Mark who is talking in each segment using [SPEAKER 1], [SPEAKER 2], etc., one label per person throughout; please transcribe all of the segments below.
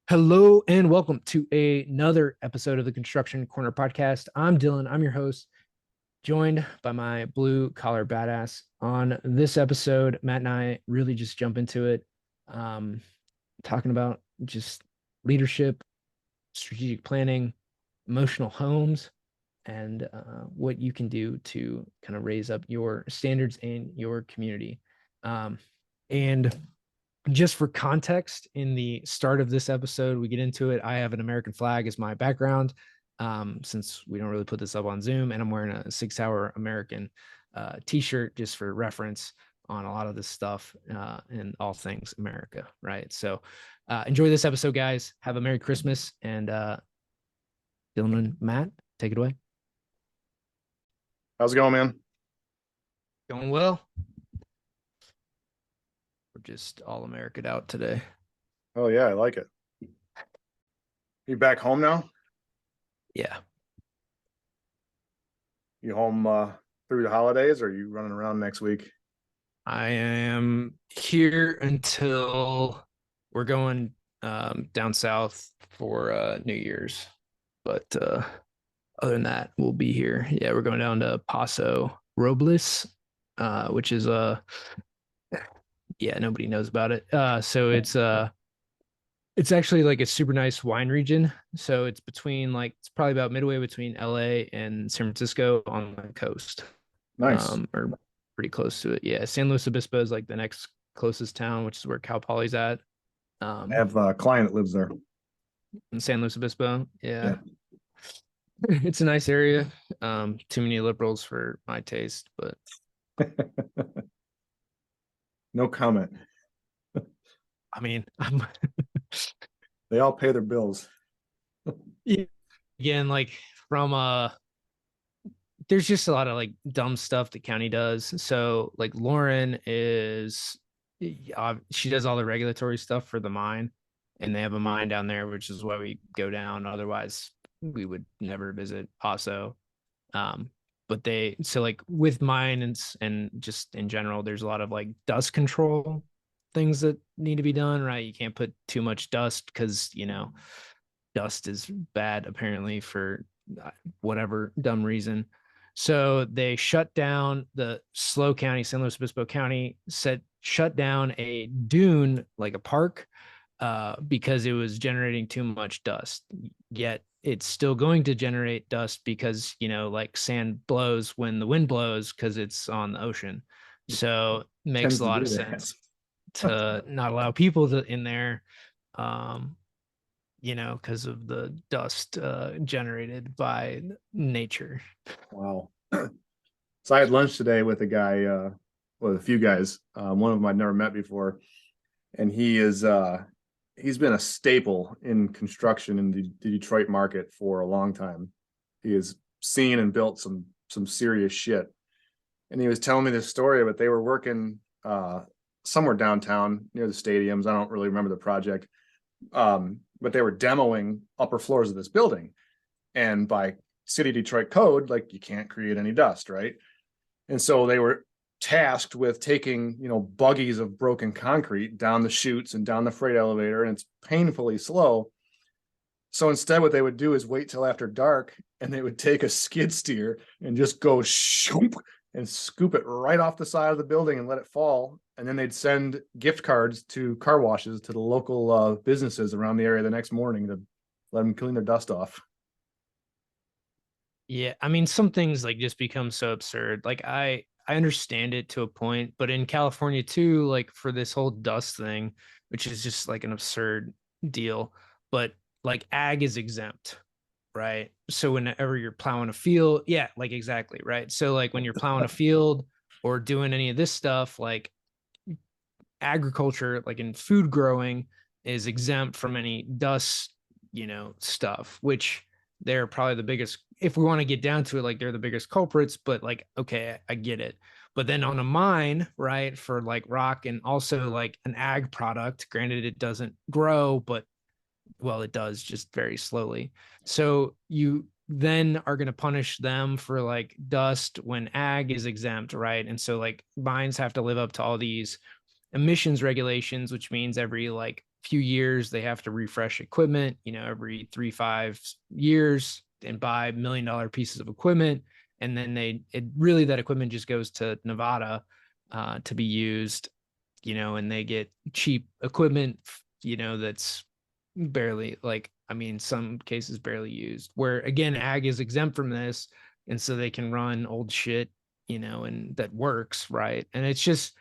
[SPEAKER 1] Hello and welcome to another episode of the Construction Corner podcast. I'm Dylan. I'm your host, joined by my blue collar badass. On this episode, Matt and I really just jump into it, um, talking about just leadership, strategic planning, emotional homes, and what you can do to kind of raise up your standards in your community. And just for context, in the start of this episode, we get into it. I have an American flag as my background, since we don't really put this up on Zoom, and I'm wearing a 6 Hour American t-shirt just for reference on a lot of this stuff and all things America, right? So enjoy this episode, guys. Have a Merry Christmas, and Dylan and Matt, take it away.
[SPEAKER 2] How's it going, man?
[SPEAKER 1] Going well. We're just all American out today.
[SPEAKER 2] Oh yeah, I like it. You back home now?
[SPEAKER 1] Yeah.
[SPEAKER 2] You home through the holidays, or are you running around next week?
[SPEAKER 1] I am here until we're going down south for New Year's. But other than that, we'll be here. Yeah, we're going down to Paso Robles, which is nobody knows about it. So it's actually like a super nice wine region. So it's between it's probably about midway between LA and San Francisco on the coast.
[SPEAKER 2] Nice.
[SPEAKER 1] Or pretty close to it. Yeah. San Luis Obispo is like the next closest town, which is where Cal Poly's at.
[SPEAKER 2] I have a client that lives there.
[SPEAKER 1] In San Luis Obispo. Yeah. It's a nice area. Too many liberals for my taste, but
[SPEAKER 2] No comment.
[SPEAKER 1] I mean,
[SPEAKER 2] They all pay their bills.
[SPEAKER 1] again, like from there's just a lot of like dumb stuff the county does. So like Lauren is she does all the regulatory stuff for the mine, and they have a mine down there, which is why we go down. Otherwise, we would never visit Paso. But so like with mine and just in general, there's a lot of like dust control things that need to be done, right? You can't put too much dust because dust is bad apparently for whatever dumb reason. So they shut down the SLO County, San Luis Obispo County, shut down a dune, like a park, because it was generating too much dust. Yet it's still going to generate dust because like sand blows when the wind blows because it's on the ocean. So it makes a lot of sense to not allow people in there, because of the dust generated by nature.
[SPEAKER 2] Wow. So I had lunch today with a guy, with a few guys. One of them I'd never met before, and he's been a staple in construction in the Detroit market for a long time. He has seen and built some serious shit. And he was telling me this story, but they were working somewhere downtown near the stadiums. I don't really remember the project. But they were demoing upper floors of this building. And by city Detroit code, like you can't create any dust, right? And so they were tasked with taking, buggies of broken concrete down the chutes and down the freight elevator, and it's painfully slow. So instead, what they would do is wait till after dark, and they would take a skid steer and just go shoop and scoop it right off the side of the building and let it fall. And then they'd send gift cards to car washes to the local businesses around the area the next morning to let them clean their dust off.
[SPEAKER 1] Yeah, I mean, some things like just become so absurd. Like I understand it to a point, but in California too, like for this whole dust thing, which is just like an absurd deal, but like ag is exempt, right? So whenever you're plowing a field, yeah, like exactly, right? So like when you're plowing a field or doing any of this stuff, like agriculture, like in food growing, is exempt from any dust, stuff, which they're probably the biggest, if we want to get down to it, like they're the biggest culprits, but like, okay, I get it. But then on a mine, right, for like rock and also like an ag product, granted it doesn't grow, but well, it does just very slowly. So you then are going to punish them for like dust when ag is exempt, right? And so like mines have to live up to all these emissions regulations, which means every like few years they have to refresh equipment, every 3-5 years, and buy $1 million pieces of equipment. And then that equipment just goes to Nevada to be used, and they get cheap equipment, that's barely, like, I mean, some cases barely used, where again, ag is exempt from this. And so they can run old shit, and that works. Right. And it's just,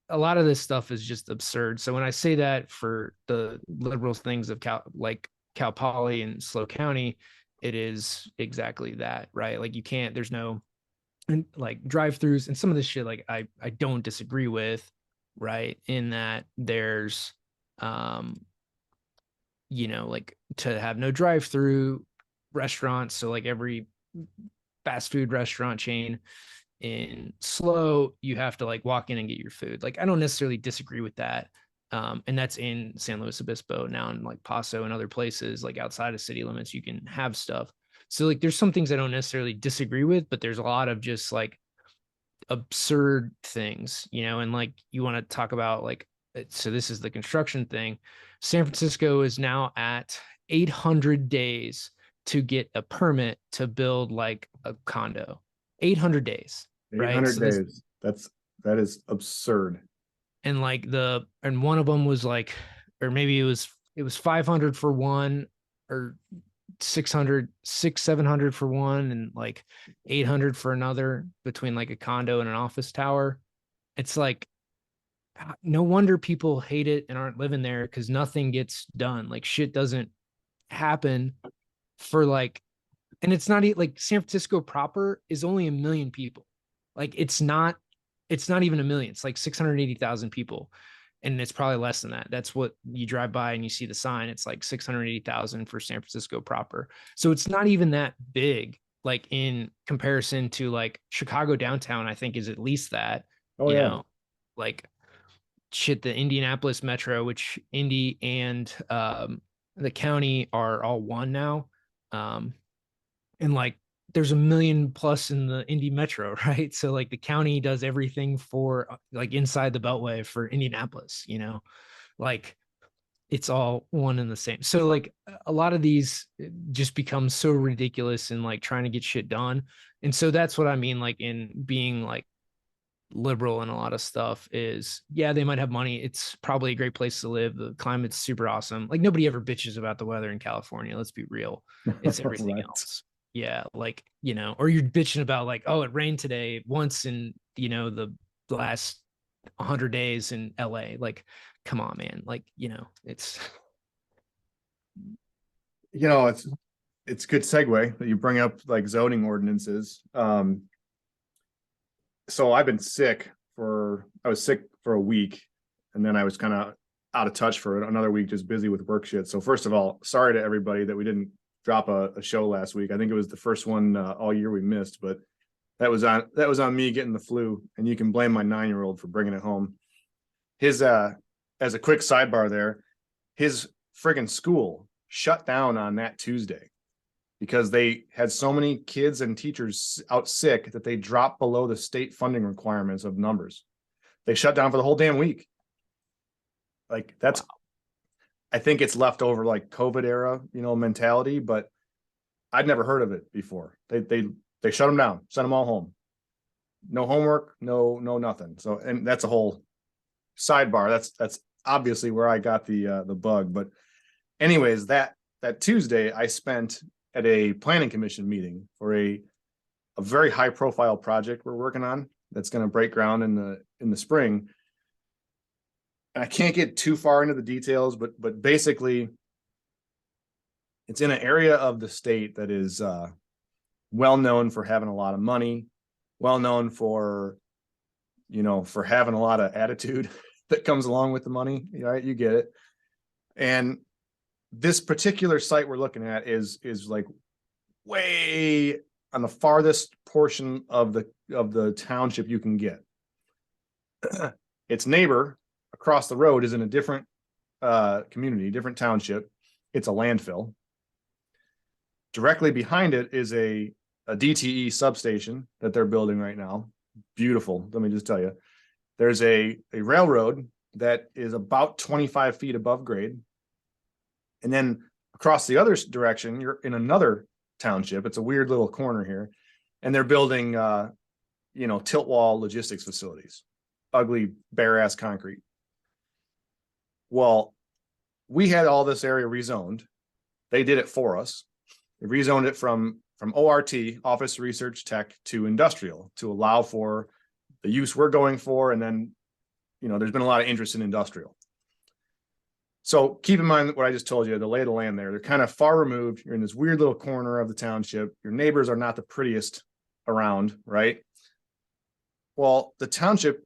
[SPEAKER 1] a lot of this stuff is just absurd. So when I say that for the liberal things of Cal Poly and SLO County, it is exactly that, right? Like, you can't, there's no, like, drive-throughs and some of this shit, like, I don't disagree with, right? In that there's like, to have no drive-through restaurants. So like every fast food restaurant chain in SLO, you have to like walk in and get your food. Like, I don't necessarily disagree with that. And that's in San Luis Obispo. Now in like Paso and other places, like outside of city limits, you can have stuff. So like, there's some things I don't necessarily disagree with, but there's a lot of just like absurd things, and like, you want to talk about like, so this is the construction thing. San Francisco is now at 800 days to get a permit to build like a condo. 800 days, right?
[SPEAKER 2] 800
[SPEAKER 1] So this,
[SPEAKER 2] days. That is absurd.
[SPEAKER 1] and like, and one of them was like, or maybe it was 500 for one, or 700 for one, and like 800 for another, between like a condo and an office tower. It's like, no wonder people hate it and aren't living there, because nothing gets done. Like, shit doesn't happen for like, and it's not like, San Francisco proper is only 1 million people. Like, it's not even 1 million. It's like 680,000 people. And it's probably less than that. That's what you drive by and you see the sign. It's like 680,000 for San Francisco proper. So it's not even that big, like, in comparison to like Chicago downtown, I think is at least that,
[SPEAKER 2] Oh
[SPEAKER 1] you
[SPEAKER 2] yeah.
[SPEAKER 1] know, like, shit, the Indianapolis metro, which Indy and the county are all one now. Um, and like, there's 1 million plus in the Indy metro, right? So like, the county does everything for like inside the beltway for Indianapolis, like, it's all one and the same. So like, a lot of these just become so ridiculous and like trying to get shit done. And so that's what I mean, like, in being like liberal and a lot of stuff is, yeah, they might have money. It's probably a great place to live. The climate's super awesome. Like, nobody ever bitches about the weather in California. Let's be real. It's everything
[SPEAKER 2] Right.
[SPEAKER 1] else. Yeah. Like, or you're bitching about like, oh, it rained today once in, the last 100 days in LA. Like, come on, man. Like, it's,
[SPEAKER 2] It's good segue that you bring up like zoning ordinances. So I was sick for a week, and then I was kind of out of touch for another week, just busy with work shit. So first of all, sorry to everybody that we didn't drop a show last week. I think it was the first one all year we missed, but that was on me getting the flu, and you can blame my 9-year-old for bringing it home. His as a quick sidebar there, his friggin' school shut down on that Tuesday because they had so many kids and teachers out sick that they dropped below the state funding requirements of numbers. They shut down for the whole damn week. Like, that's, I think it's leftover like COVID era, mentality, but I'd never heard of it before. They shut them down, sent them all home. No homework, no nothing. So, and that's a whole sidebar. That's obviously where I got the bug. But anyways, that Tuesday I spent at a planning commission meeting for a very high profile project we're working on that's going to break ground in the spring. And I can't get too far into the details, but basically it's in an area of the state that is well known for having a lot of money, well known for for having a lot of attitude that comes along with the money, right? You get it. And this particular site we're looking at is like way on the farthest portion of the township you can get. Its neighbor across the road is in a different community, different township. It's a landfill. Directly behind it is a DTE substation that they're building right now. Beautiful. Let me just tell you. There's a railroad that is about 25 feet above grade. And then across the other direction, you're in another township. It's a weird little corner here, and they're building, tilt wall logistics facilities, ugly bare ass concrete. Well, we had all this area rezoned. They did it for us. They rezoned it from ORT, office research tech, to industrial to allow for the use we're going for. And then, there's been a lot of interest in industrial. So keep in mind what I just told you, the lay of the land there. They're kind of far removed. You're in this weird little corner of the township. Your neighbors are not the prettiest around, right? Well, the township,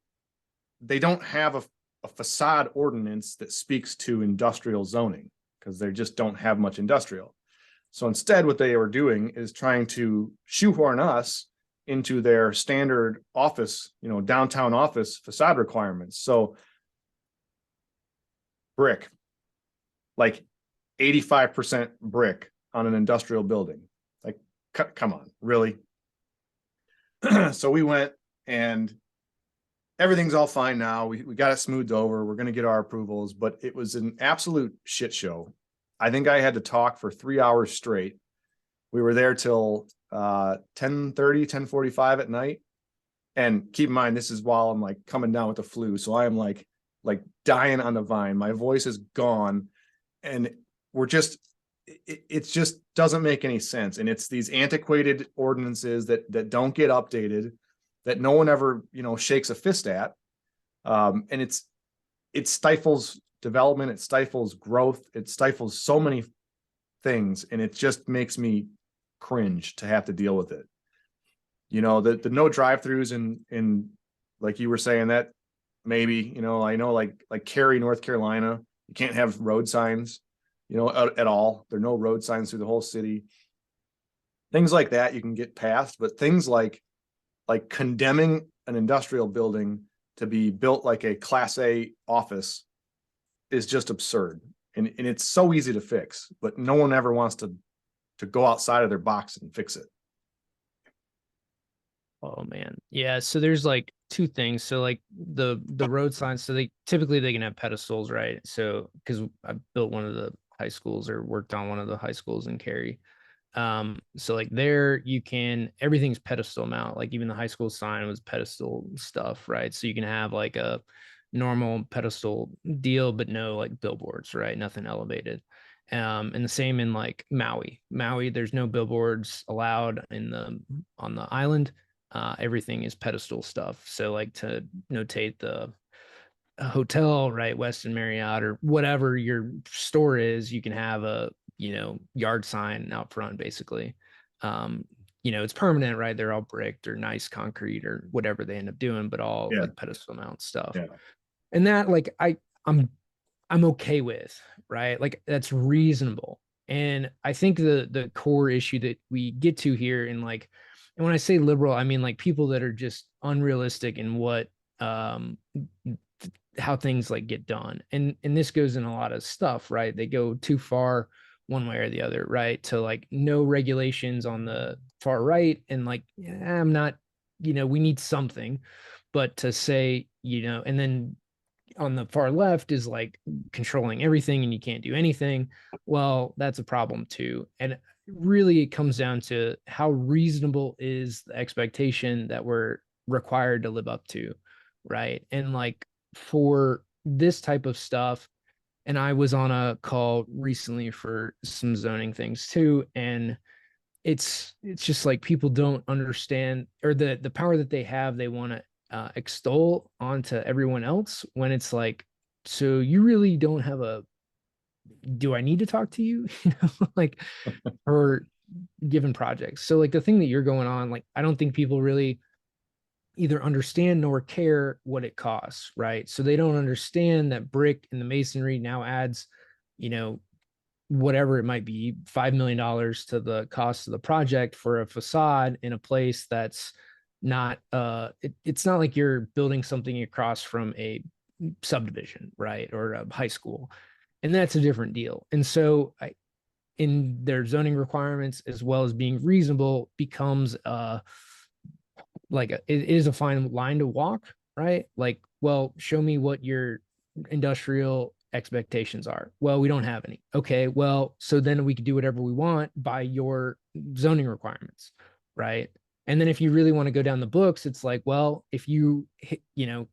[SPEAKER 2] they don't have a facade ordinance that speaks to industrial zoning because they just don't have much industrial. So instead, what they were doing is trying to shoehorn us into their standard office, downtown office facade requirements. So brick, like 85% brick on an industrial building. Like, come on, really? So we went, and everything's all fine now. We got it smoothed over. We're going to get our approvals, but it was an absolute shit show. I think I had to talk for 3 hours straight. We were there till 10:30, 10:45 at night. And keep in mind, this is while I'm like coming down with the flu. So I am like dying on the vine. My voice is gone. And we're just, it just doesn't make any sense. And it's these antiquated ordinances that don't get updated, that no one ever, shakes a fist at. And it stifles development, it stifles growth, it stifles so many things, and it just makes me cringe to have to deal with it. The no drive-throughs in like you were saying, that maybe, I know like Cary, North Carolina, you can't have road signs, at all. There are no road signs through the whole city. Things like that you can get past, but things like condemning an industrial building to be built like a Class A office is just absurd. And it's so easy to fix, but no one ever wants to go outside of their box and fix it.
[SPEAKER 1] Oh man. Yeah. So there's like two things. So like the road signs, so they typically they can have pedestals, right? So because I built one of the high schools or worked on one of the high schools in Cary. So like there you can, everything's pedestal mount, like even the high school sign was pedestal stuff, right? So you can have like a normal pedestal deal, but no like billboards, right? Nothing elevated. And the same in like Maui, there's no billboards allowed on the island. Everything is pedestal stuff. So like to notate the hotel, right, Westin Marriott or whatever your store is, you can have a yard sign out front, basically. It's permanent, right? They're all bricked or nice concrete or whatever they end up doing, but all like pedestal mount stuff.
[SPEAKER 2] Yeah.
[SPEAKER 1] And that like I'm okay with, right? Like that's reasonable. And I think the core issue that we get to here in like, and when I say liberal, I mean like people that are just unrealistic in what how things like get done. And this goes in a lot of stuff, right? They go too far one way or the other, right? To like no regulations on the far right and like I'm not, we need something, but to say, and then on the far left is like controlling everything and you can't do anything. Well, that's a problem too. And really it comes down to how reasonable is the expectation that we're required to live up to, right? And like for this type of stuff, and I was on a call recently for some zoning things too, and it's just like people don't understand, or the power that they have, they want to extol onto everyone else when it's like, so you really don't have a, do I need to talk to you? Like for given projects. So like the thing that you're going on, like I don't think people really either understand nor care what it costs, right? So they don't understand that brick and the masonry now adds, whatever it might be, $5 million to the cost of the project for a facade in a place that's not it's not like you're building something across from a subdivision, right? Or a high school. And that's a different deal. And so in their zoning requirements, as well as being reasonable, becomes it is a fine line to walk, right? Like, well, show me what your industrial expectations are. Well, we don't have any. Okay, well, so then we could do whatever we want by your zoning requirements, right? And then if you really want to go down the books, it's like, well, if you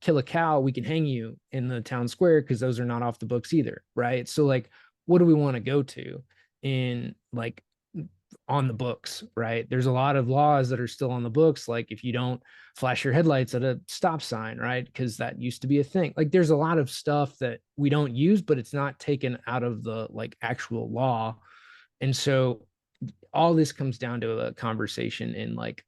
[SPEAKER 1] kill a cow, we can hang you in the town square because those are not off the books either, right? So like, what do we want to go to in like on the books, right? There's a lot of laws that are still on the books, like if you don't flash your headlights at a stop sign, right? Because that used to be a thing. Like there's a lot of stuff that we don't use, but it's not taken out of the like actual law. And so all this comes down to a conversation in like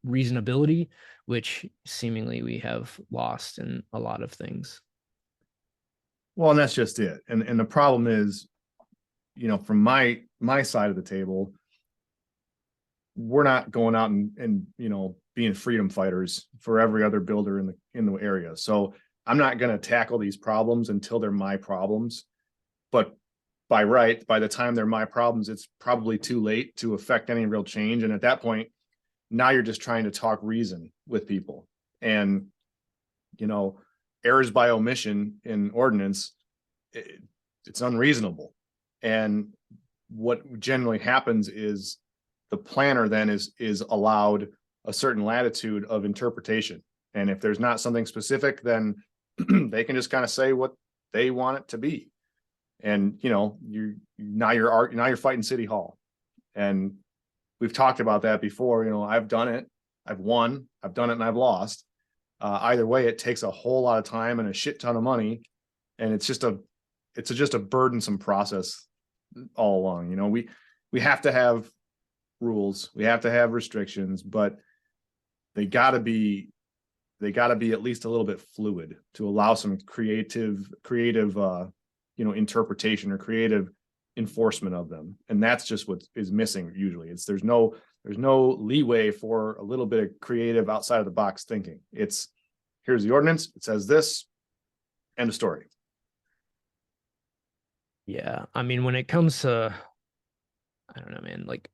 [SPEAKER 1] reasonability, which seemingly we have lost in a lot of things.
[SPEAKER 2] Well, and that's just it. And the problem is, from my side of the table, we're not going out and being freedom fighters for every other builder in the area. So I'm not going to tackle these problems until they're my problems. But by the time they're my problems, it's probably too late to affect any real change. And at that point, now you're just trying to talk reason with people. And errors by omission in ordinance, it's unreasonable. And what generally happens is the planner then is allowed a certain latitude of interpretation. And if there's not something specific, then they can just kind of say what they want it to be. And you're fighting City Hall. And we've talked about that before. I've done it, I've won, I've done it, and I've lost. Either way, it takes a whole lot of time and a shit ton of money, and it's just a burdensome process all along. We have to have rules, we have to have restrictions, but they got to be at least a little bit fluid to allow some creative interpretation or creative enforcement of them. And that's just what is missing usually. There's no leeway for a little bit of creative outside of the box thinking. It's here's the ordinance, it says this, end of story.
[SPEAKER 1] Yeah, I mean, when it comes to, I don't know, man, like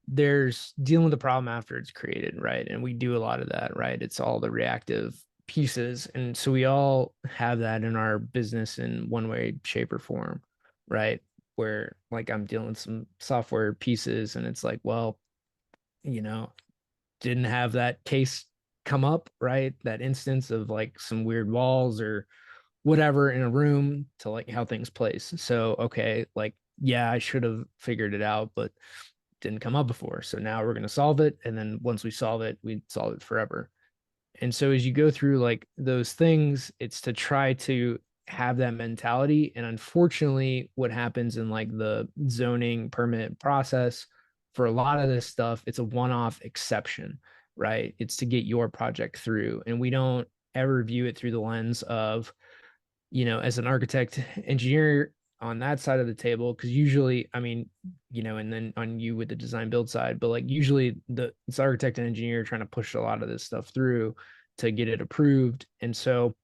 [SPEAKER 1] there's dealing with the problem after it's created, right? And we do a lot of that, right? It's all the reactive pieces. And so we all have that in our business in one way, shape, or form, right? Where like I'm dealing with some software pieces and it's like, well, you know, didn't have that case come up, right? That instance of like some weird walls or whatever in a room to like how things place. So, okay, like, yeah, I should have figured it out, but didn't come up before. So now we're going to solve it. And then once we solve it, we solve it forever. And so as you go through like those things, it's to try to have that mentality. And unfortunately, what happens in like the zoning permit process for a lot of this stuff, it's a one-off exception, right? It's to get your project through. And we don't ever view it through the lens of, as an architect engineer on that side of the table, because usually, I mean, and then on you with the design build side, but like usually it's architect and engineer trying to push a lot of this stuff through to get it approved. And so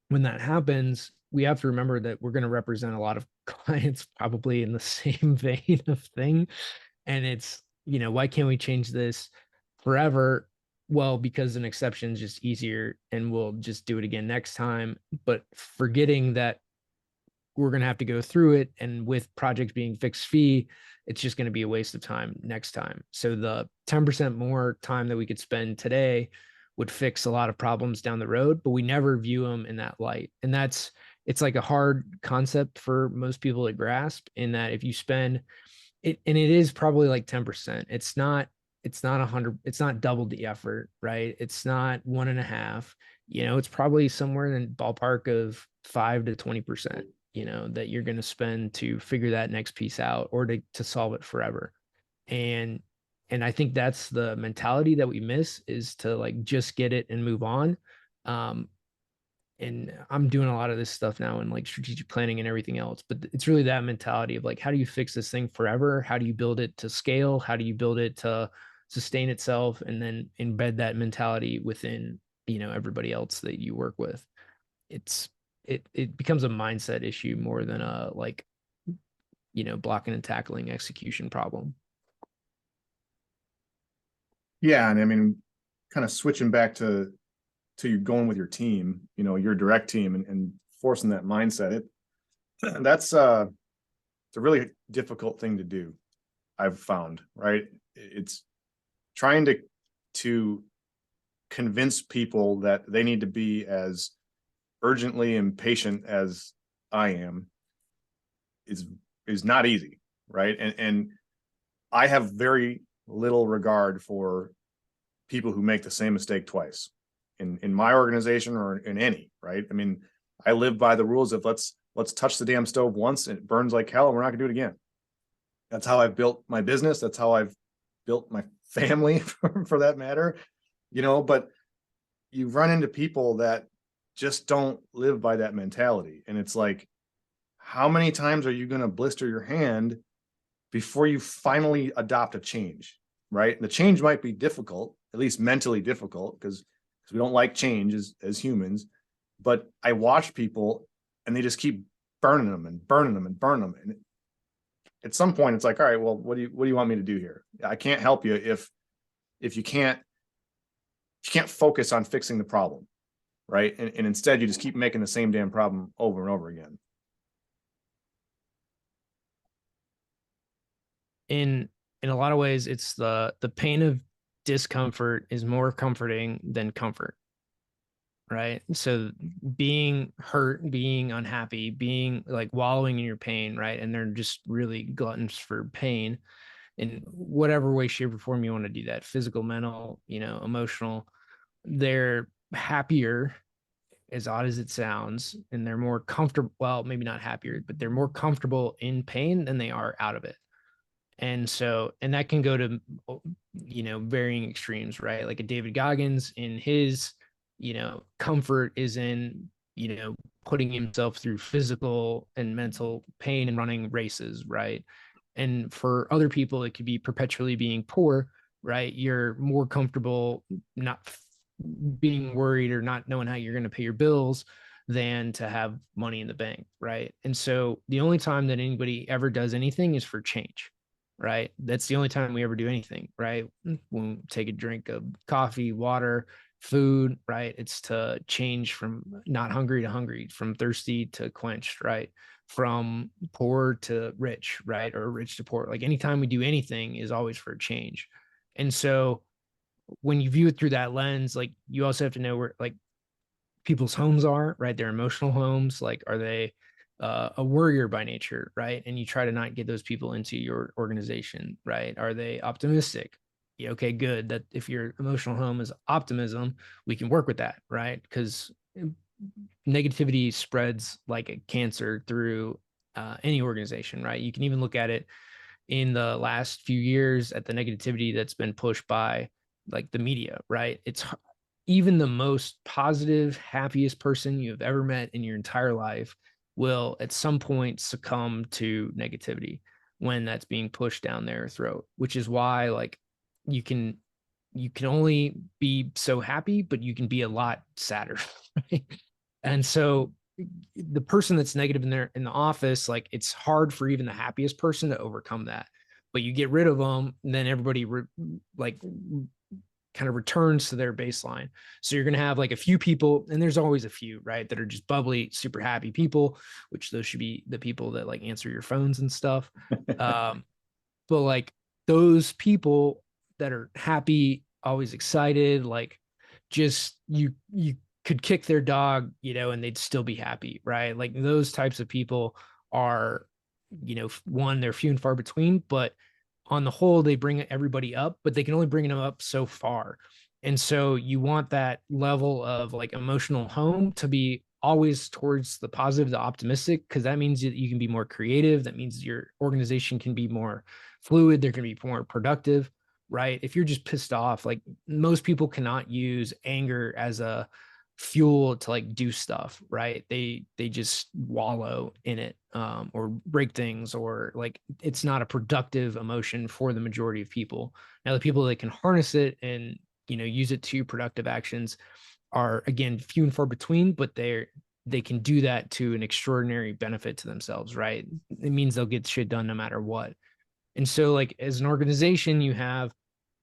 [SPEAKER 1] when that happens, we have to remember that we're going to represent a lot of clients probably in the same vein of thing. And it's, why can't we change this forever? Well, because an exception is just easier and we'll just do it again next time. But forgetting that we're going to have to go through it. And with projects being fixed fee, it's just going to be a waste of time next time. So the 10% more time that we could spend today would fix a lot of problems down the road, but we never view them in that light. And it's like a hard concept for most people to grasp, in that if you spend it, and it is probably like 10%, it's not 100, it's not double the effort, right? It's not 1.5, it's probably somewhere in the ballpark of 5 to 20%, that you're going to spend to figure that next piece out or to solve it forever. And I think that's the mentality that we miss, is to like just get it and move on. And I'm doing a lot of this stuff now in like strategic planning and everything else, but it's really that mentality of like, how do you fix this thing forever? How do you build it to scale? How do you build it to sustain itself, and then embed that mentality within, everybody else that you work with? It becomes a mindset issue more than a like, blocking and tackling execution problem.
[SPEAKER 2] Yeah, and I mean, kind of switching back to you going with your team, your direct team, and forcing that mindset. That's it's a really difficult thing to do. I've found, right? It's trying to convince people that they need to be as urgently impatient as I am is not easy, right? And I have very little regard for people who make the same mistake twice in my organization or in any, right? I mean, I live by the rules of let's touch the damn stove once and it burns like hell and we're not gonna do it again. That's how I've built my business. That's how I've built my family for that matter, but you run into people that just don't live by that mentality. And it's like, how many times are you going to blister your hand before you finally adopt a change, right? And the change might be difficult, at least mentally difficult, because we don't like change as humans. But I watch people and they just keep burning them and burning them and burning them. And at some point it's like, all right, well, what do you want me to do here? I can't help you if you can't focus on fixing the problem, right? And instead you just keep making the same damn problem over and over again.
[SPEAKER 1] In a lot of ways, it's the pain of discomfort is more comforting than comfort, right? So being hurt, being unhappy, being like wallowing in your pain, right? And they're just really gluttons for pain in whatever way, shape, or form you want to do that, physical, mental, emotional. They're happier, as odd as it sounds, and they're more comfortable. Well, maybe not happier, but they're more comfortable in pain than they are out of it. And that can go to varying extremes, right? Like a David Goggins, in his comfort is in putting himself through physical and mental pain and running races, right? And for other people it could be perpetually being poor, right? You're more comfortable not being worried or not knowing how you're going to pay your bills than to have money in the bank, right? And so the only time that anybody ever does anything is for change, right? That's the only time we ever do anything, right? When we take a drink of coffee, water, food, right? It's to change from not hungry to hungry, from thirsty to quenched, right? From poor to rich, right? Or rich to poor. Like anytime we do anything is always for a change. And so when you view it through that lens, like you also have to know where like people's homes are, right? Their emotional homes. Like, are they a worrier by nature, right? And you try to not get those people into your organization, right? Are they optimistic? Yeah, okay, good. That if your emotional home is optimism, we can work with that, right? Because negativity spreads like a cancer through any organization, right? You can even look at it in the last few years at the negativity that's been pushed by like the media, right? It's even the most positive, happiest person you have ever met in your entire life will at some point succumb to negativity when that's being pushed down their throat, which is why like you can only be so happy, but you can be a lot sadder, right? And so the person that's negative in the office, like it's hard for even the happiest person to overcome that. But you get rid of them, and then everybody like kind of returns to their baseline. So you're going to have like a few people, and there's always a few, right, that are just bubbly, super happy people, which those should be the people that like answer your phones and stuff. But like those people that are happy, always excited, like just you could kick their dog, and they'd still be happy, right? Like those types of people are, one, they're few and far between, but on the whole, they bring everybody up, but they can only bring them up so far. And so you want that level of like emotional home to be always towards the positive, the optimistic, because that means that you can be more creative. That means your organization can be more fluid. They're going to be more productive, right? If you're just pissed off, like most people cannot use anger as a fuel to like do stuff, right? They just wallow in it, or break things, or like it's not a productive emotion for the majority of people. Now the people that can harness it and use it to productive actions are again few and far between, but they can do that to an extraordinary benefit to themselves, right? It means they'll get shit done no matter what. And so like as an organization, you have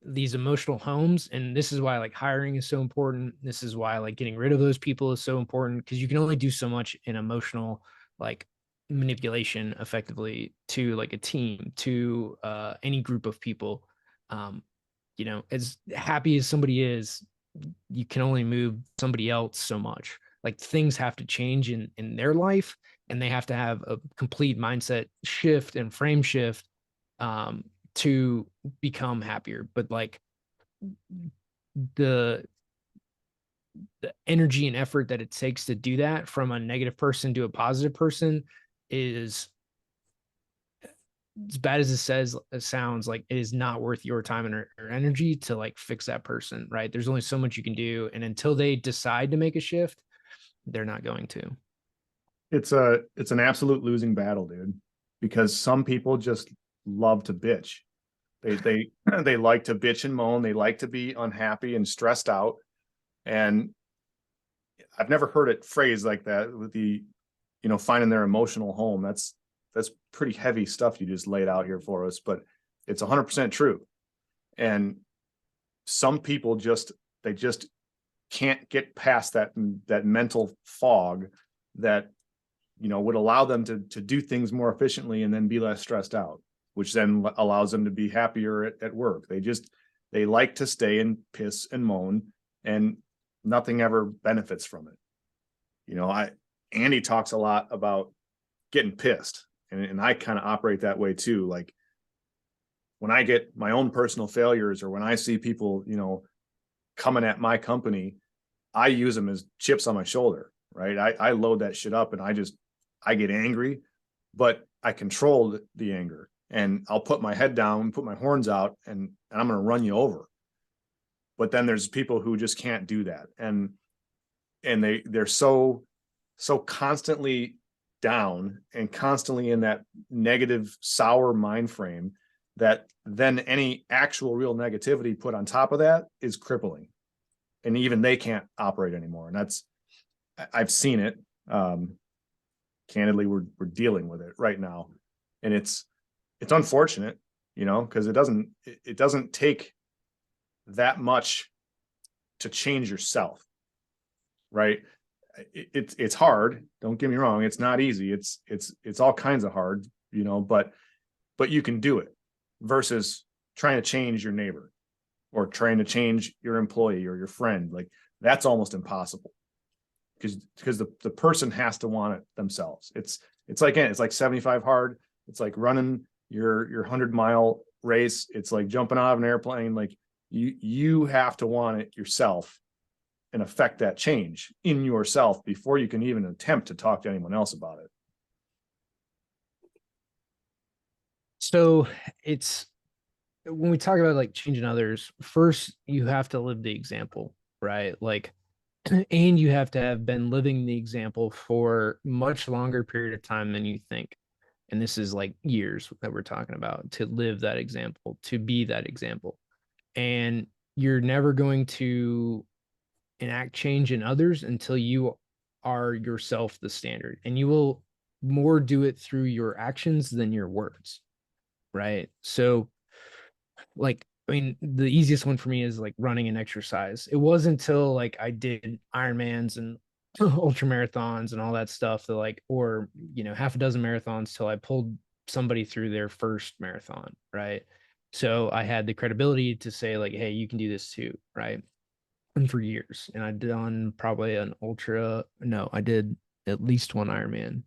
[SPEAKER 1] these emotional homes. And this is why like hiring is so important. This is why like getting rid of those people is so important, because you can only do so much in emotional like manipulation effectively to like a team, to any group of people. um as happy as somebody is, you can only move somebody else so much. Like things have to change in their life, and they have to have a complete mindset shift and frame shift um to become happier. But like the the energy and effort that it takes to do that from a negative person to a positive person is, as bad as it sounds, like it is not worth your time and or energy to like fix that person, right? There's only so much you can do, and until they decide to make a shift, they're not going to.
[SPEAKER 2] It's an absolute losing battle, dude, because some people just love to bitch. They they like to bitch and moan. They like to be unhappy and stressed out. And I've never heard it phrased like that with the, finding their emotional home. That's pretty heavy stuff you just laid out here for us, but it's 100% true. And some people they just can't get past that mental fog that, would allow them to do things more efficiently and then be less stressed out, which then allows them to be happier at work. They like to stay and piss and moan, and nothing ever benefits from it. Andy talks a lot about getting pissed, and I kind of operate that way too. Like when I get my own personal failures, or when I see people, coming at my company, I use them as chips on my shoulder, right? I load that shit up, and I get angry, but I control the anger, and I'll put my head down, put my horns out, and I'm going to run you over. But then there's people who just can't do that. And they're so constantly down and constantly in that negative, sour mind frame that then any actual real negativity put on top of that is crippling. And even they can't operate anymore. And I've seen it. Candidly, we're dealing with it right now. And it's unfortunate, because it doesn't take that much to change yourself, right? It's hard. Don't get me wrong. It's not easy. It's all kinds of hard, but you can do it versus trying to change your neighbor or trying to change your employee or your friend. Like that's almost impossible because the person has to want it themselves. It's like 75 hard. It's like running your 100-mile race. It's like jumping out of an airplane. Like you have to want it yourself and affect that change in yourself before you can even attempt to talk to anyone else about it.
[SPEAKER 1] So it's, when we talk about like changing others, first you have to live the example, right? Like, and you have to have been living the example for much longer period of time than you think. And this is like years that we're talking about, to live that example, to be that example. And you're never going to enact change in others until you are yourself the standard. And you will more do it through your actions than your words, right? So like, I mean, the easiest one for me is like running and exercise. It wasn't until like I did Ironmans and ultra marathons and all that stuff that like, or half a dozen marathons, till I pulled somebody through their first marathon, right? So I had the credibility to say like, hey, you can do this too, right? And for years, and I'd done probably an ultra. No, I did at least one Ironman,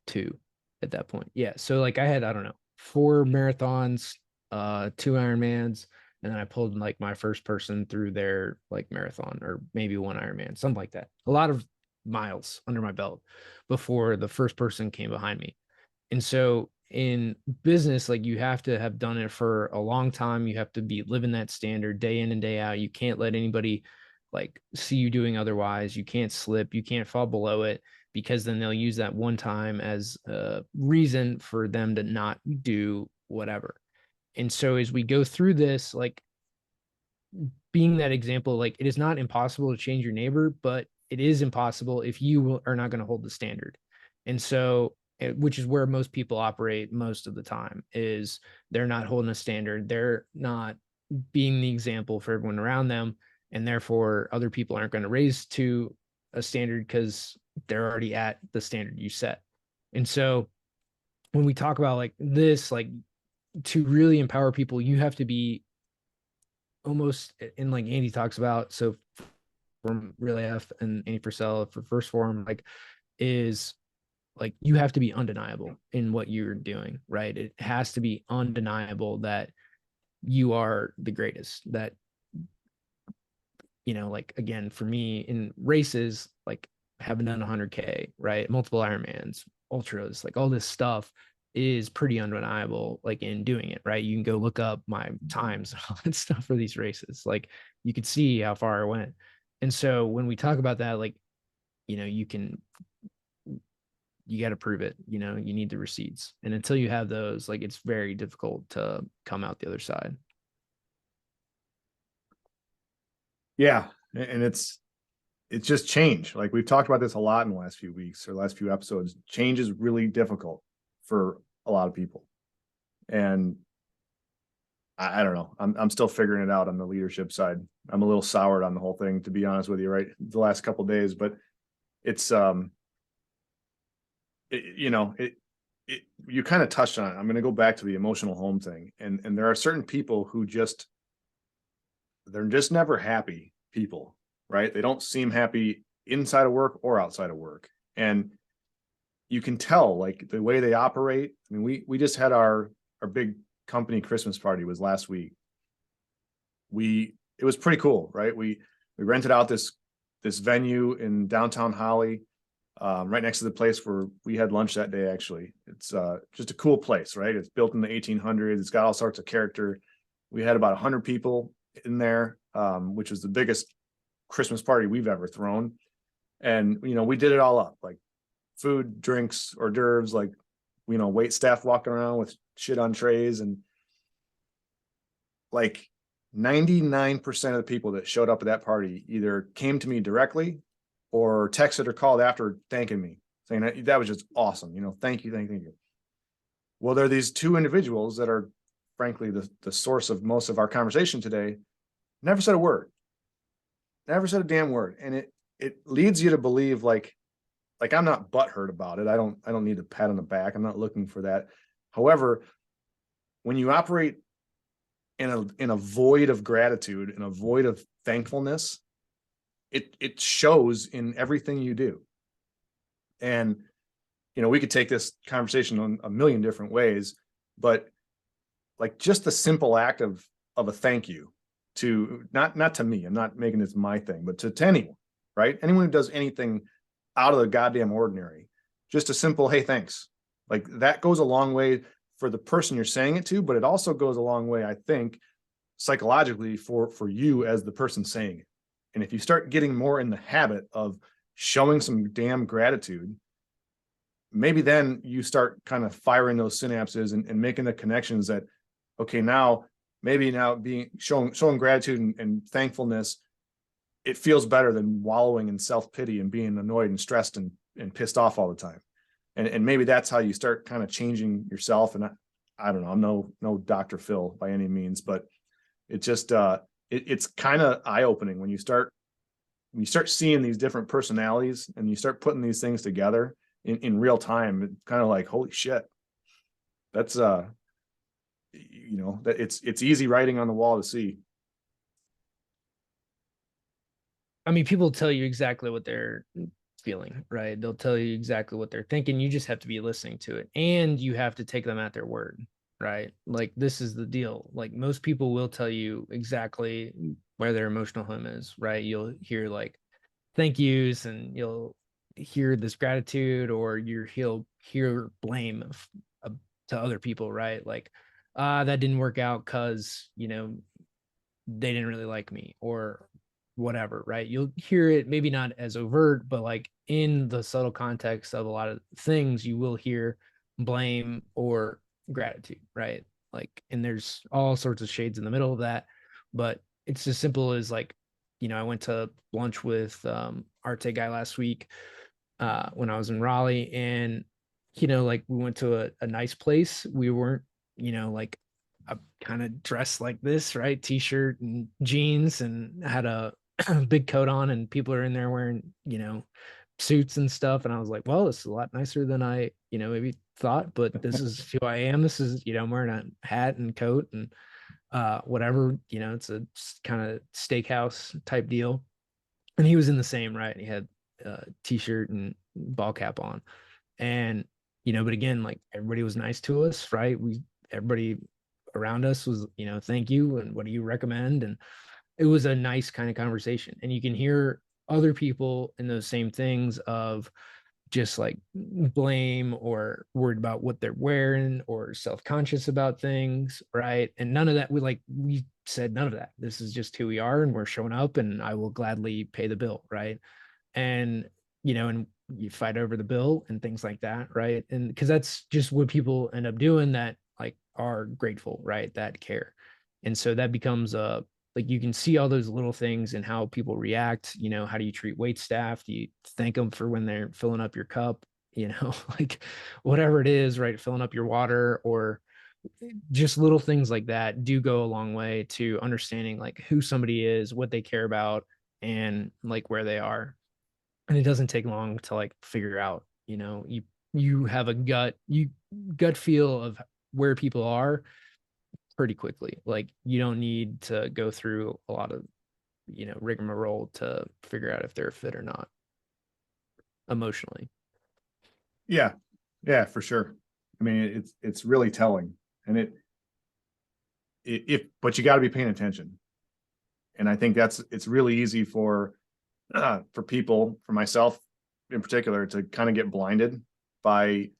[SPEAKER 1] two at that point. Yeah, so like I had, I don't know, 4 marathons, two Ironmans, and then I pulled like my first person through their like marathon, or maybe one Ironman, something like that. A lot of miles under my belt before the first person came behind me. And so in business, like you have to have done it for a long time. You have to be living that standard day in and day out. You can't let anybody like see you doing otherwise. You can't slip. You can't fall below it, because then they'll use that one time as a reason for them to not do whatever. And so as we go through this, like being that example, like it is not impossible to change your neighbor, but it is impossible if you are not going to hold the standard. And so, which is where most people operate most of the time, is they're not holding a standard. They're not being the example for everyone around them, and therefore other people aren't going to raise to a standard because they're already at the standard you set. And so when we talk about like this, like to really empower people, you have to be almost in like Andy talks about. So from Really F and Andy Purcell for First Form, like is like you have to be undeniable in what you're doing, right? It has to be undeniable that you are the greatest. That, like again, for me in races, like having done 100K, right? Multiple Ironmans, ultras, like all this stuff is pretty undeniable, like in doing it, right? You can go look up my times and all that stuff for these races. Like you could see how far I went. And so when we talk about that, like, you got to prove it, you need the receipts. And until you have those, like it's very difficult to come out the other side.
[SPEAKER 2] Yeah. And it's just change. Like we've talked about this a lot in the last few weeks or last few episodes. Change is really difficult for a lot of people. And I don't know. I'm still figuring it out on the leadership side. I'm a little soured on the whole thing, to be honest with you, right? The last couple of days, but it's you kind of touched on it. I'm going to go back to the emotional home thing, and there are certain people who they're just never happy people, right? They don't seem happy inside of work or outside of work, and you can tell like the way they operate. I mean, we just had our big company Christmas party was last week. It was pretty cool, right? We rented out this venue in downtown Holly, right next to the place where we had lunch that day. Actually, it's just a cool place, right? It's built in the 1800s. It's got all sorts of character. We had about 100 people in there, which was the biggest Christmas party we've ever thrown. And we did it all up, like food, drinks, hors d'oeuvres, like wait staff walking around with shit on trays, and like 99% of the people that showed up at that party either came to me directly or texted or called after thanking me, saying that was just awesome. Thank you, thank you. Well, there are these two individuals that are frankly the source of most of our conversation today. Never said a word, never said a damn word. And it leads you to believe like I'm not butthurt about it. I don't need a pat on the back. I'm not looking for that. However, when you operate in a void of gratitude, in a void of thankfulness, it shows in everything you do. And we could take this conversation on a million different ways, but like just the simple act of a thank you to not to me, I'm not making this my thing, but to anyone, right? Anyone who does anything out of the goddamn ordinary, just a simple hey, thanks, like that goes a long way for the person you're saying it to, but it also goes a long way, I think, psychologically for you as the person saying it. And if you start getting more in the habit of showing some damn gratitude, maybe then you start kind of firing those synapses and making the connections that, okay, now being showing gratitude and thankfulness, it feels better than wallowing in self-pity and being annoyed and stressed and pissed off all the time. And maybe that's how you start kind of changing yourself. And I don't know, I'm no Dr. Phil by any means, but it just it's kind of eye-opening when you start seeing these different personalities and you start putting these things together in real time. It's kind of like, holy shit, that's that it's easy writing on the wall to see.
[SPEAKER 1] I mean, people tell you exactly what they're feeling, right? They'll tell you exactly what they're thinking. You just have to be listening to it, and you have to take them at their word, right? Like this is the deal. Like most people will tell you exactly where their emotional home is, right? You'll hear like thank yous, and you'll hear this gratitude, or he'll hear blame to other people, right? Like, that didn't work out because they didn't really like me, or whatever, right? You'll hear it maybe not as overt, but like in the subtle context of a lot of things, you will hear blame or gratitude, right? Like, and there's all sorts of shades in the middle of that, but it's as simple as like, I went to lunch with Arte guy last week when I was in Raleigh, and like we went to a nice place. We weren't, like I kind of dressed like this, right? T-shirt and jeans, and had a big coat on, and people are in there wearing, suits and stuff. And I was like, well, this is a lot nicer than I, maybe thought, but this is who I am. This is, I'm wearing a hat and coat and whatever, it's a kind of steakhouse type deal. And he was in the same, right? He had a t-shirt and ball cap on. And, but again, like everybody was nice to us, right? Everybody around us was, thank you. And what do you recommend? And it was a nice kind of conversation. And you can hear other people in those same things of just like blame or worried about what they're wearing or self-conscious about things, right? And none of that, we said none of that. This is just who we are, and we're showing up, and I will gladly pay the bill, right? And and you fight over the bill and things like that, right? And because that's just what people end up doing, that like are grateful, right? That care. And so that becomes a, like, you can see all those little things and how people react. How do you treat wait staff? Do you thank them for when they're filling up your cup? Like whatever it is, right? Filling up your water, or just little things like that do go a long way to understanding like who somebody is, what they care about, and like where they are. And it doesn't take long to like figure out, you have a gut feel of where people are pretty quickly. Like you don't need to go through a lot of, rigmarole to figure out if they're fit or not emotionally.
[SPEAKER 2] Yeah, yeah, for sure. I mean, it's really telling, and but you got to be paying attention. And I think it's really easy for people, for myself in particular, to kind of get blinded by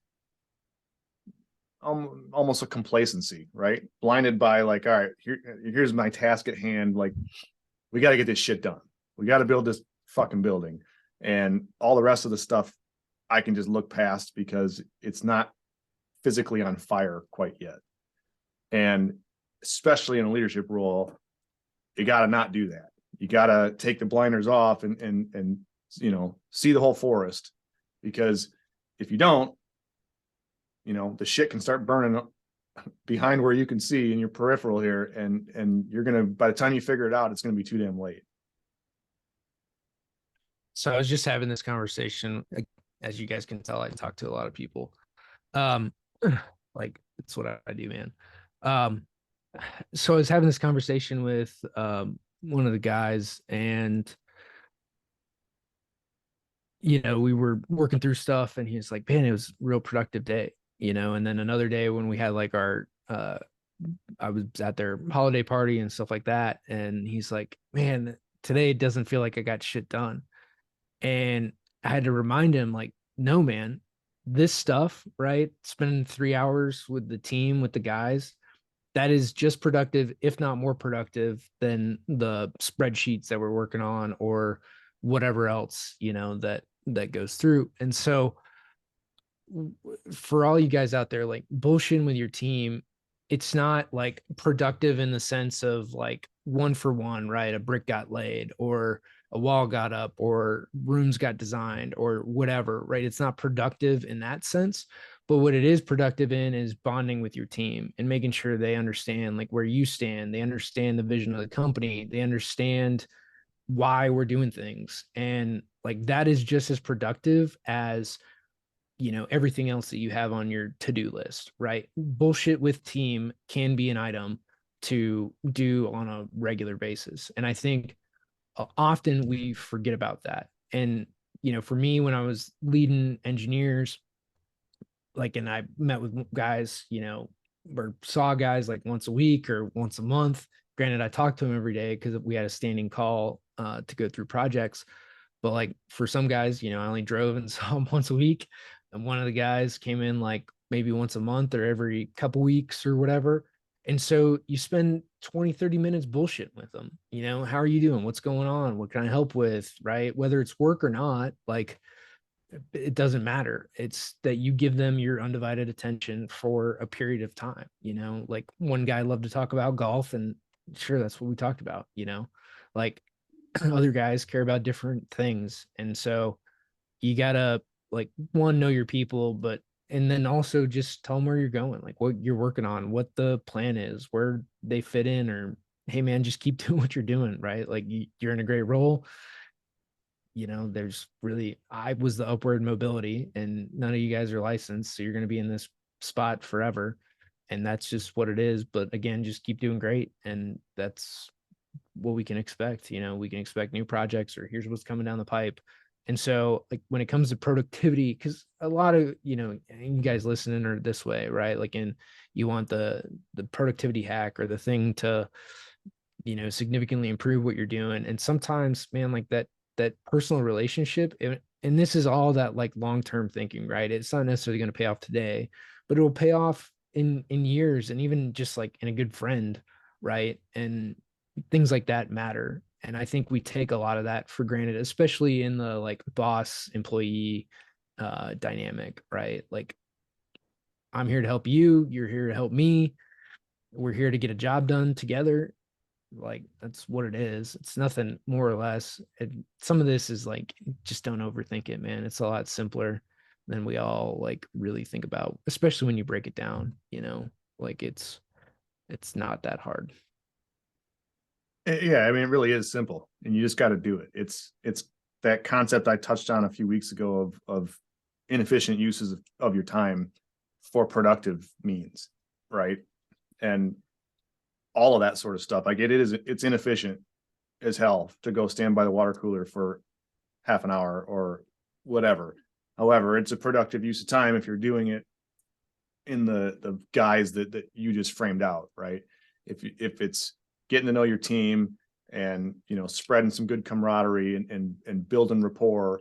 [SPEAKER 2] almost a complacency, right? Blinded by like, all right, here's my task at hand. Like, we got to get this shit done. We got to build this fucking building, and all the rest of the stuff I can just look past because it's not physically on fire quite yet. And especially in a leadership role, you got to not do that. You got to take the blinders off and see the whole forest, because if you don't, the shit can start burning behind where you can see in your peripheral here, and you're gonna, by the time you figure it out, it's gonna be too damn late.
[SPEAKER 1] So I was just having this conversation. As you guys can tell, I talk to a lot of people. Um, like it's what I do, man. Um, so I was having this conversation with one of the guys, and we were working through stuff, and he was like, man, it was a real productive day, and then another day when we had like our I was at their holiday party and stuff like that, and he's like, man, today it doesn't feel like I got shit done. And I had to remind him, like, no, man, this stuff, right? Spending 3 hours with the team, with the guys, that is just productive, if not more productive than the spreadsheets that we're working on or whatever else, that goes through. And so for all you guys out there, like bullshitting with your team, it's not like productive in the sense of like one for one, right? A brick got laid, or a wall got up, or rooms got designed, or whatever, right? It's not productive in that sense. But what it is productive in is bonding with your team and making sure they understand like where you stand. They understand the vision of the company. They understand why we're doing things. And like that is just as productive as everything else that you have on your to-do list, right? Bullshit with team can be an item to do on a regular basis. And I think often we forget about that. And for me, when I was leading engineers, like, and I met with guys, or saw guys like once a week or once a month. Granted, I talked to them every day because we had a standing call to go through projects. But like for some guys, I only drove and saw them once a week. And one of the guys came in like maybe once a month or every couple weeks or whatever. And so you spend 20, 30 minutes bullshit with them. How are you doing? What's going on? What can I help with? Right. Whether it's work or not, like it doesn't matter. It's that you give them your undivided attention for a period of time. Like one guy loved to talk about golf, and sure, that's what we talked about, like other guys care about different things. And so you gotta, like, one, know your people, but and then also just tell them where you're going, like what you're working on, what the plan is, where they fit in, or hey man, just keep doing what you're doing, right? Like you're in a great role. There's really, I was the upward mobility, and none of you guys are licensed, so you're going to be in this spot forever, and that's just what it is. But again, just keep doing great, and that's what we can expect. We can expect new projects, or here's what's coming down the pipe. And so, like, when it comes to productivity, because a lot of you guys listening are this way, right? Like, and you want the productivity hack or the thing to significantly improve what you're doing. And sometimes, man, like that personal relationship, and this is all that like long-term thinking, right? It's not necessarily going to pay off today, but it will pay off in years, and even just like in a good friend, right? And things like that matter. And I think we take a lot of that for granted, especially in the like boss employee dynamic, right? Like, I'm here to help you, you're here to help me, we're here to get a job done together. Like, that's what it is. It's nothing more or less. Some of this is like, just don't overthink it, man. It's a lot simpler than we all like really think about, especially when you break it down, like it's not that hard.
[SPEAKER 2] Yeah, I mean, it really is simple, and you just got to do it. It's that concept I touched on a few weeks ago of inefficient uses of your time for productive means, right? And all of that sort of stuff. Like it's inefficient as hell to go stand by the water cooler for half an hour or whatever. However, it's a productive use of time if you're doing it in the guise that you just framed out, right? If it's getting to know your team and spreading some good camaraderie and building rapport,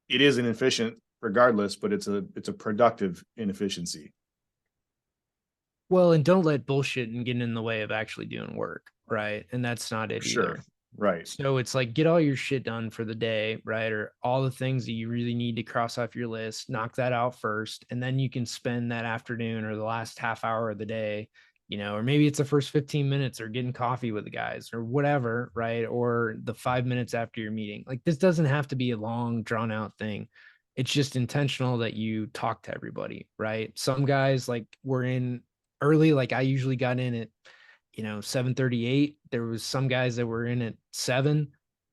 [SPEAKER 2] it is inefficient regardless, but it's a productive inefficiency.
[SPEAKER 1] Well, and don't let bullshit and get in the way of actually doing work, right? And that's not it
[SPEAKER 2] Sure.
[SPEAKER 1] either.
[SPEAKER 2] Right.
[SPEAKER 1] So it's like, get all your shit done for the day, right? Or all the things that you really need to cross off your list, knock that out first. And then you can spend that afternoon or the last half hour of the day, or maybe it's the first 15 minutes or getting coffee with the guys or whatever, right? Or the 5 minutes after your meeting. Like, this doesn't have to be a long, drawn out thing. It's just intentional that you talk to everybody, right? Some guys like were in early, like I usually got in at 7:38. There was some guys that were in at 7,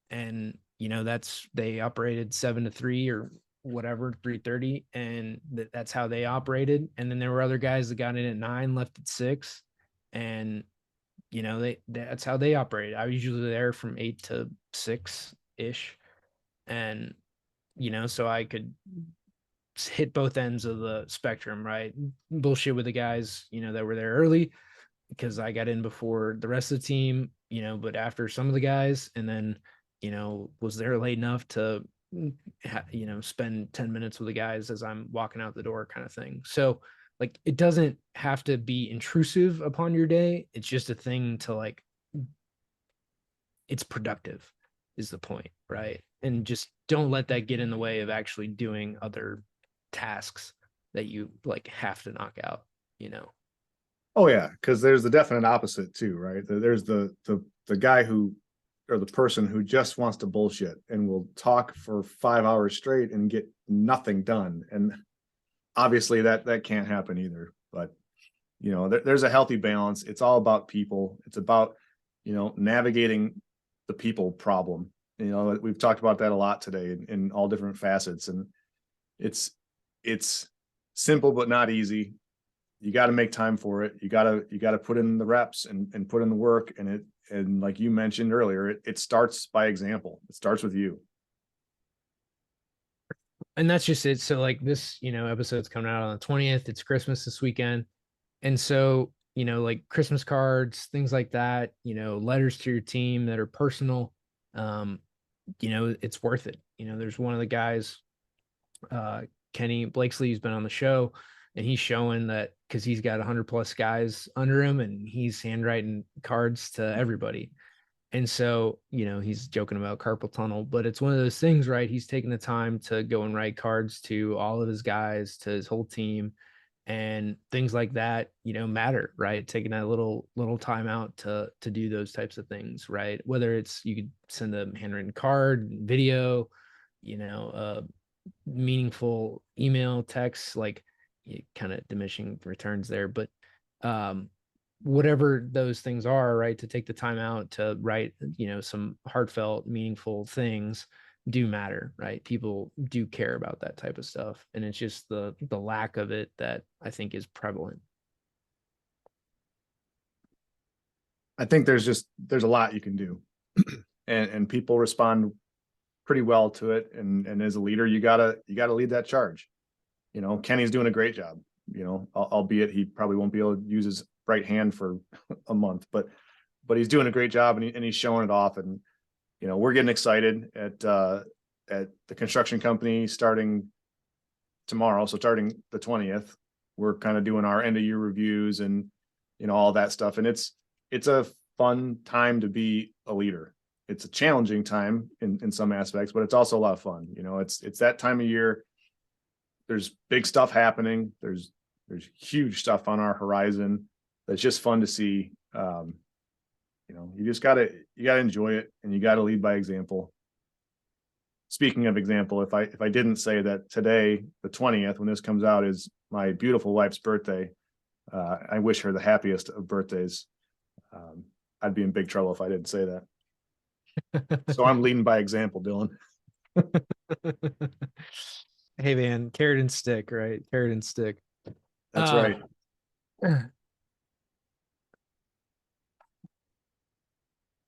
[SPEAKER 1] and that's, they operated 7 to 3 or whatever, 3:30, and that's how they operated. And then there were other guys that got in at 9, left at 6, and that's how they operated. I was usually there from 8 to 6 ish, and so I could hit both ends of the spectrum, right? Bullshit with the guys that were there early, because I got in before the rest of the team, but after some of the guys, and then, was there late enough to, spend 10 minutes with the guys as I'm walking out the door, kind of thing. So, like, it doesn't have to be intrusive upon your day. It's just a thing to like, it's productive, is the point, right? And just don't let that get in the way of actually doing other tasks that you like have to knock out.
[SPEAKER 2] Oh yeah, because there's the definite opposite too, right? There's the guy who or the person who just wants to bullshit and will talk for 5 hours straight and get nothing done. And obviously that can't happen either. But there's a healthy balance. It's all about people. It's about navigating the people problem. We've talked about that a lot today in all different facets, and it's simple but not easy. You got to make time for it. You got to put in the reps and put in the work. And like you mentioned earlier, it starts by example. It starts with you.
[SPEAKER 1] And that's just it. So like this, episode's coming out on the 20th. It's Christmas this weekend. And so, like Christmas cards, things like that, letters to your team that are personal, um, it's worth it. There's one of the guys, uh, Kenny Blakesley, who's been on the show, and he's showing that because he's got 100 plus guys under him, and he's handwriting cards to everybody. And so, he's joking about carpal tunnel, but it's one of those things, right? He's taking the time to go and write cards to all of his guys, to his whole team, and things like that, matter, right? Taking that little time out to do those types of things, right? Whether it's, you could send a handwritten card, video, meaningful email, text, like kind of diminishing returns there. But um, whatever those things are, right, to take the time out to write, some heartfelt, meaningful things do matter, right? People do care about that type of stuff, and it's just the lack of it that I think is prevalent.
[SPEAKER 2] I think there's a lot you can do, and people respond pretty well to it. And as a leader, you gotta lead that charge. Kenny's doing a great job. Albeit he probably won't be able to use his right hand for a month, but he's doing a great job, and he's showing it off. And we're getting excited at the construction company starting tomorrow. So starting the 20th, we're kind of doing our end of year reviews and all that stuff. And it's a fun time to be a leader. It's a challenging time in some aspects, but it's also a lot of fun. It's that time of year. There's big stuff happening. There's huge stuff on our horizon. That's just fun to see. You gotta enjoy it, and you gotta lead by example. Speaking of example, if I didn't say that today, the 20th, when this comes out, is my beautiful wife's birthday. I wish her the happiest of birthdays. I'd be in big trouble if I didn't say that. So I'm leading by example, Dylan.
[SPEAKER 1] Hey man, carrot and stick, right? Carrot and stick.
[SPEAKER 2] That's right.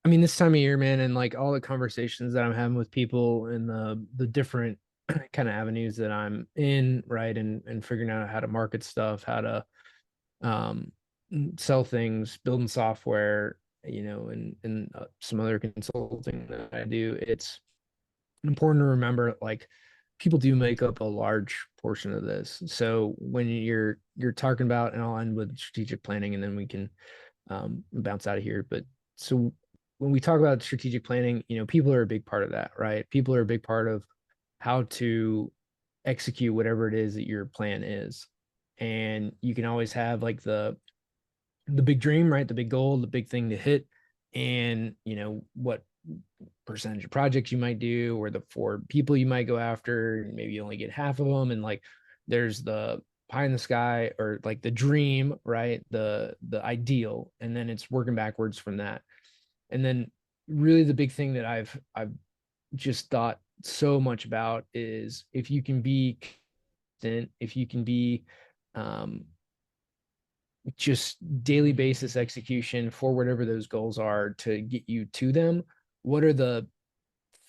[SPEAKER 1] I mean, this time of year, man, and like all the conversations that I'm having with people and the different kind of avenues that I'm in, right, and figuring out how to market stuff, how to um sell things, building software, and some other consulting that I do. It's important to remember, like, people do make up a large portion of this. So when you're talking about, and I'll end with strategic planning, and then we can bounce out of here. But so when we talk about strategic planning, people are a big part of that, right? People are a big part of how to execute whatever it is that your plan is. And you can always have like the big dream, right? The big goal, the big thing to hit, and what percentage of projects you might do, or the four people you might go after. Maybe you only get half of them, and like there's the pie in the sky, or like the dream, right? The ideal, and then it's working backwards from that. And then really the big thing that I've just thought so much about is if you can be consistent, if you can be um just daily basis execution for whatever those goals are to get you to them. What are the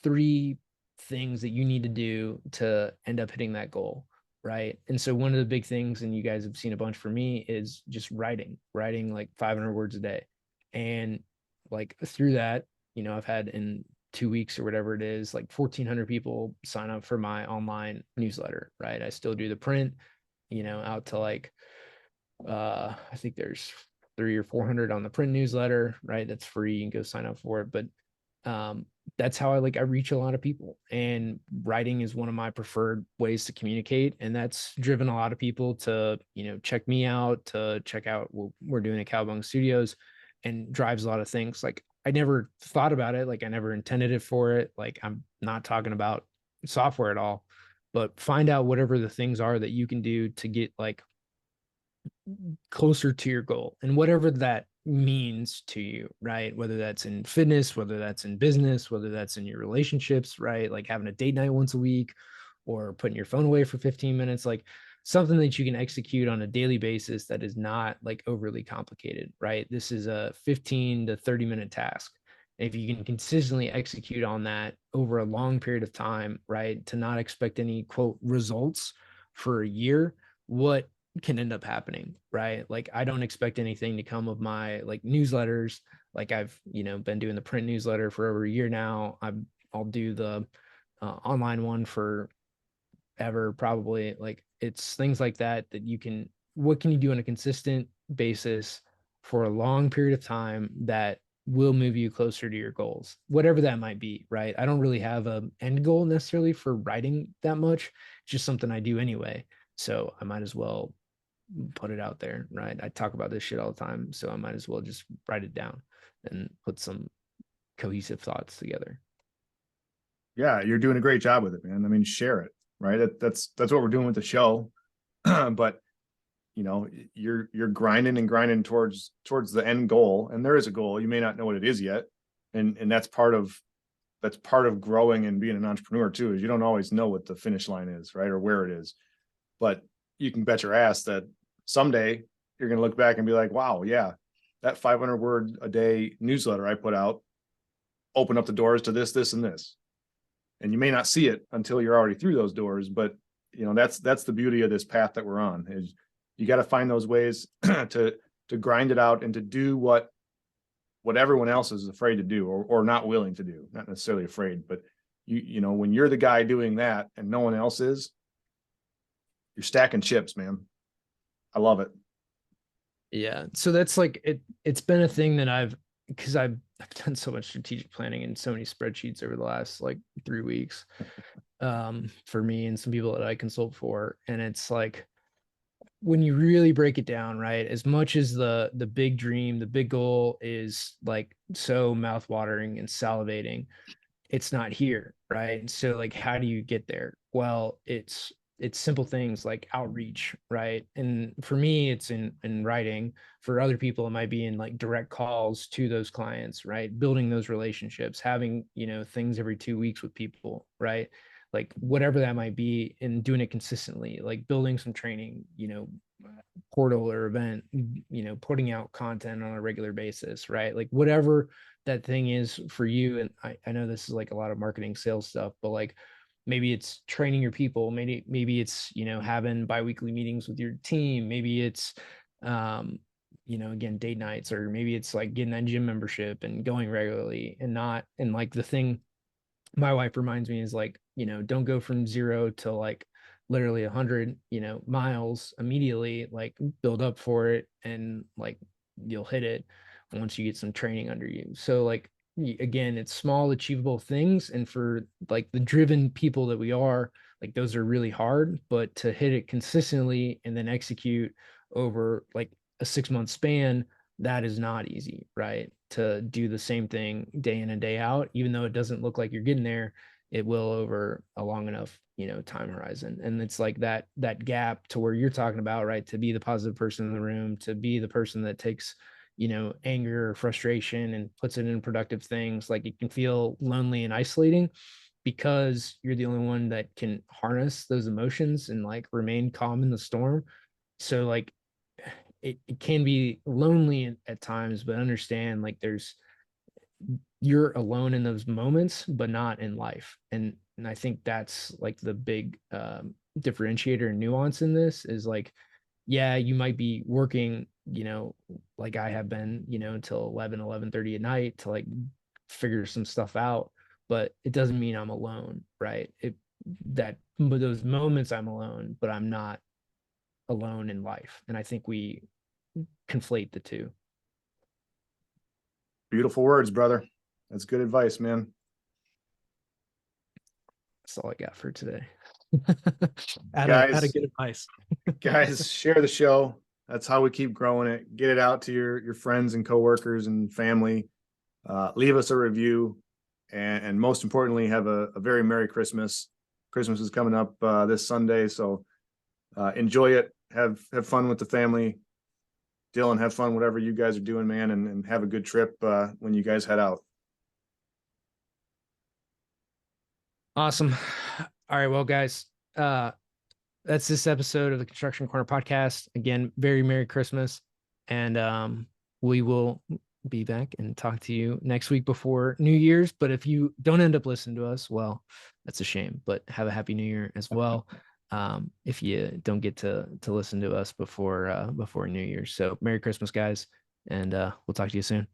[SPEAKER 1] three things that you need to do to end up hitting that goal? Right. And so one of the big things, and you guys have seen a bunch for me, is just writing like 500 words a day. And like through that, I've had in 2 weeks or whatever it is, like 1,400 people sign up for my online newsletter. Right. I still do the print, out to like I think there's 300 or 400 on the print newsletter, right? That's free. You can go sign up for it. But that's how I reach a lot of people. And writing is one of my preferred ways to communicate. And that's driven a lot of people to, check me out, to check out what we're doing at Cowbung Studios, and drives a lot of things. Like I never thought about it, like I never intended it for it. Like I'm not talking about software at all, but find out whatever the things are that you can do to get like closer to your goal, and whatever that means to you, right? Whether that's in fitness, whether that's in business, whether that's in your relationships, right? Like having a date night once a week, or putting your phone away for 15 minutes, like something that you can execute on a daily basis that is not like overly complicated, right? This is a 15 to 30-minute task. If you can consistently execute on that over a long period of time, right, to not expect any quote results for a year, what can end up happening, right? Like I don't expect anything to come of my like newsletters. Like I've, been doing the print newsletter for over a year now. I'll do the online one for ever, probably. Like it's things like that what can you do on a consistent basis for a long period of time that will move you closer to your goals, whatever that might be, right? I don't really have a end goal necessarily for writing that much. It's just something I do anyway. So I might as well put it out there, right? I talk about this shit all the time, so I might as well just write it down and put some cohesive thoughts together.
[SPEAKER 2] Yeah, you're doing a great job with it, man. I mean, share it, right? That's what we're doing with the show. But you know, you're grinding and grinding towards the end goal, and there is a goal. You may not know what it is yet, and that's part of growing and being an entrepreneur too, is you don't always know what the finish line is, right? Or where it is. But you can bet your ass that someday you're going to look back and be like, wow, yeah, that 500 word a day newsletter I put out opened up the doors to this, this, and this. And you may not see it until you're already through those doors, but you know, that's the beauty of this path that we're on, is you got to find those ways to grind it out and to do what everyone else is afraid to do, or not willing to do. Not necessarily afraid, but you know, when you're the guy doing that and no one else is, you're stacking chips, man. I love it.
[SPEAKER 1] Yeah. So that's like it's been a thing that because I've done so much strategic planning and so many spreadsheets over the last like 3 weeks for me and some people that I consult for. And it's like when you really break it down, right? As much as the big dream, the big goal is like so mouthwatering and salivating, it's not here, right? So like how do you get there? Well, it's simple things like outreach, right? And for me, it's in writing. For other people, it might be in like direct calls to those clients, right? Building those relationships, having, things every 2 weeks with people, right? Like whatever that might be, and doing it consistently, like building some training, portal or event, putting out content on a regular basis, right? Like whatever that thing is for you. And I know this is like a lot of marketing sales stuff, but like maybe it's training your people, maybe it's having biweekly meetings with your team, maybe it's again date nights, or maybe it's like getting that gym membership and going regularly, and like the thing my wife reminds me is like, don't go from 0 to like literally 100, miles immediately, like build up for it, and like you'll hit it once you get some training under you. So like again, it's small achievable things, and for like the driven people that we are, like those are really hard, but to hit it consistently and then execute over like a 6 month span, that is not easy, right? To do the same thing day in and day out, even though it doesn't look like you're getting there, it will over a long enough, time horizon. And it's like that gap to where you're talking about, right? To be the positive person in the room, to be the person that takes, anger or frustration and puts it in productive things. Like it can feel lonely and isolating because you're the only one that can harness those emotions and like remain calm in the storm. So like it can be lonely at times, but understand like you're alone in those moments, but not in life. And I think that's like the big differentiator and nuance in this is like, yeah, you might be working, like I have been, until 11:30 at night to like figure some stuff out, but it doesn't mean I'm alone, right? But those moments I'm alone, but I'm not alone in life. And I think we conflate the two.
[SPEAKER 2] Beautiful words, brother. That's good advice, man.
[SPEAKER 1] That's all I got for today. Out of
[SPEAKER 2] Guys,
[SPEAKER 1] good advice.
[SPEAKER 2] guys, share the show. That's how we keep growing it. Get it out to your friends and coworkers and family. Leave us a review, and most importantly, have a very Merry Christmas. Christmas is coming up this Sunday, so enjoy it. Have fun with the family. Dillon, have fun whatever you guys are doing, man, and have a good trip when you guys head out.
[SPEAKER 1] Awesome. All right, well, guys, that's this episode of the Construction Corner podcast. Again, very Merry Christmas, and we will be back and talk to you next week before New Year's. But if you don't end up listening to us, well, that's a shame. But have a happy New Year as well. If you don't get to listen to us before New Year's. So Merry Christmas, guys, and we'll talk to you soon.